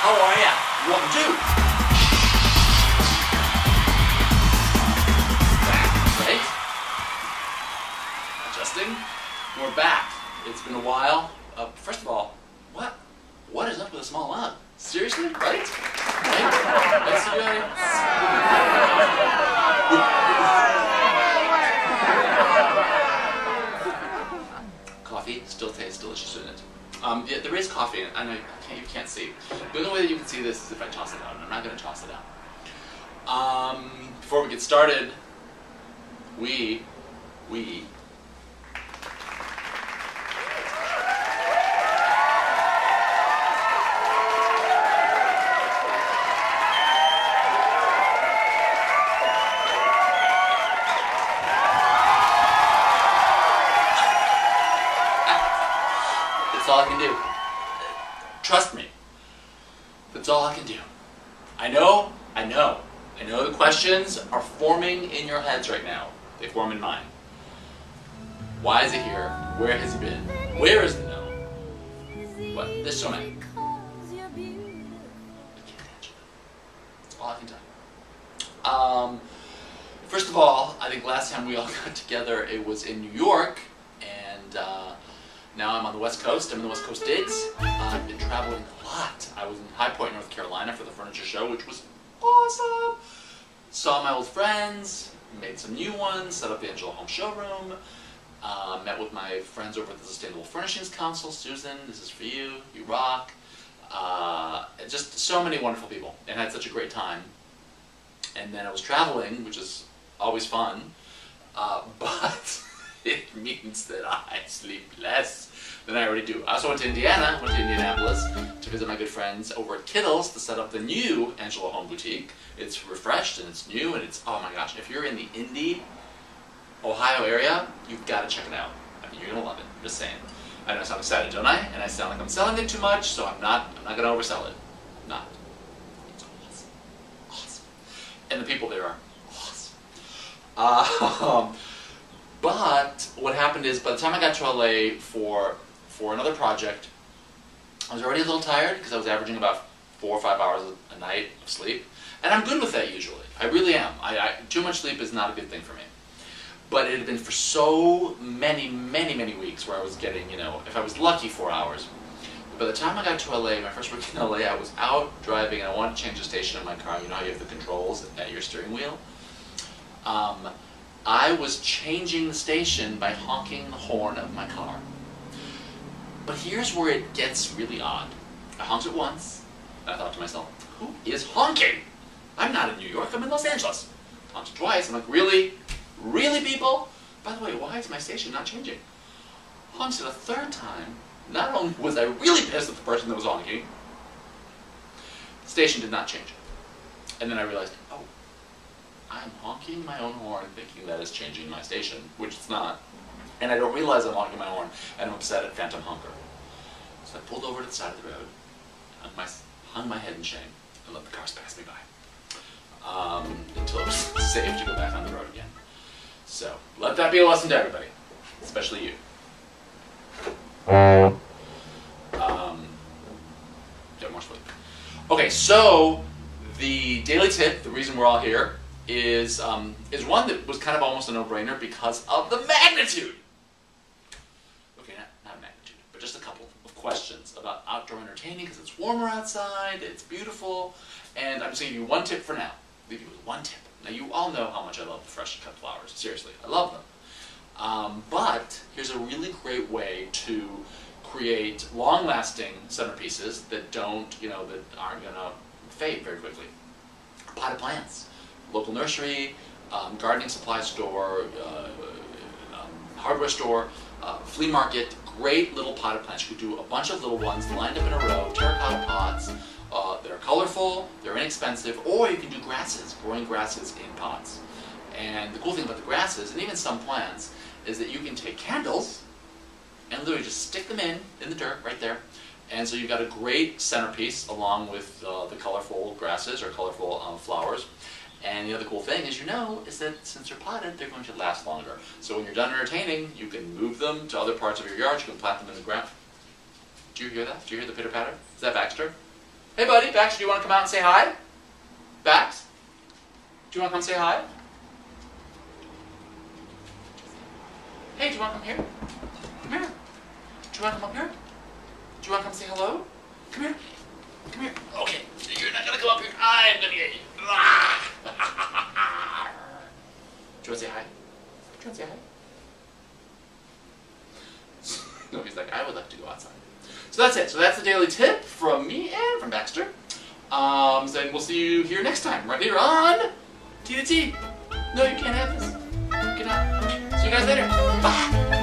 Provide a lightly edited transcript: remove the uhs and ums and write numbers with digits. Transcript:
How are ya? 1, 2. Back, right? Adjusting. We're back. It's been a while. First of all, what is up with a small mug? Seriously, right? Let's see, coffee still tastes delicious, isn't it? Yeah, there is coffee in it. I know you can't see. The only way that you can see this is if I toss it out, and I'm not going to toss it out. Before we get started, we that's all I can do. Trust me. That's all I can do. I know the questions are forming in your heads right now. They form in mine. Why is he here? Where has he been? Where is the no? What? There's so many. I can't answer them. That's all I can tell you. First of all, I think last time we all got together, it was in New York, and now I'm on the West Coast. I'm in the West Coast digs. I've been traveling a lot. I was in High Point, North Carolina for the furniture show, which was awesome. Saw my old friends, made some new ones, set up the Angelo Home showroom, met with my friends over at the Sustainable Furnishings Council. Susan, this is for you. You rock. Just so many wonderful people, and had such a great time. And then I was traveling, which is always fun, but it means that I sleep less than I already do. I also went to Indianapolis to visit my good friends over at Kittle's to set up the new Angelo Home Boutique. It's refreshed and it's new and it's, oh my gosh, if you're in the Indy, Ohio area, you've got to check it out. I mean, you're going to love it. I'm just saying. I know I sound excited, don't I? And I sound like I'm selling it too much, so I'm not going to oversell it. I'm not. It's awesome. Awesome. And the people there are awesome. But what happened is, by the time I got to LA for another project, I was already a little tired because I was averaging about 4 or 5 hours a night of sleep. And I'm good with that usually. I really am. Too much sleep is not a good thing for me. But it had been for so many weeks where I was getting, if I was lucky, 4 hours. By the time I got to LA, my first week in LA, I was out driving and I wanted to change the station in my car. You know how you have the controls at your steering wheel? I was changing the station by honking the horn of my car. But here's where it gets really odd. I honked it once, and I thought to myself, who is honking? I'm not in New York, I'm in Los Angeles. Honked it twice, I'm like, really? Really, people? By the way, why is my station not changing? Honked it a third time. Not only was I really pissed at the person that was honking, the station did not change. And then I realized, oh, I'm honking my own horn thinking that is changing my station, which it's not. And I don't realize I'm honking my horn, and I'm upset at Phantom Honker. So I pulled over to the side of the road, hung my head in shame, and let the cars pass me by. Until it was safe to go back on the road again. So, let that be a lesson to everybody, especially you. Get more sleep. Okay, so the daily tip, the reason we're all here, is one that was kind of almost a no-brainer because of the magnitude. Okay, not magnitude, but just a couple of questions about outdoor entertaining because it's warmer outside, it's beautiful, and I'm just going to give you one tip for now. I'll leave you with one tip. Now, you all know how much I love the freshly cut flowers. Seriously, I love them. But here's a really great way to create long-lasting centerpieces that don't, that aren't going to fade very quickly. Potted plants. Local nursery, gardening supply store, hardware store, flea market, great little potted plants. You could do a bunch of little ones lined up in a row, terracotta pots. They're colorful, they're inexpensive, or you can do grasses, growing grasses in pots. And the cool thing about the grasses, and even some plants, is that you can take candles and literally just stick them in the dirt right there. And so you've got a great centerpiece along with the colorful grasses or colorful flowers. And the other cool thing is, is that since they're potted, they're going to last longer. So when you're done entertaining, you can move them to other parts of your yard. You can plant them in the ground. Do you hear that? Do you hear the pitter-patter? Is that Baxter? Hey buddy, Bax, do you want to come out and say hi? Bax? Do you want to come say hi? Hey, do you want to come here? Come here. Do you want to come up here? Do you want to come say hello? Come here. Come here. Okay, you're not going to come up here. I'm going to get you. Do you want to say hi? Do you want to say hi? No, he's like, I would like to go outside. So that's it. So that's the daily tip from me and from Baxter. So then we'll see you here next time, right here on T to T. No, you can't have this. Get out. See you guys later. Bye.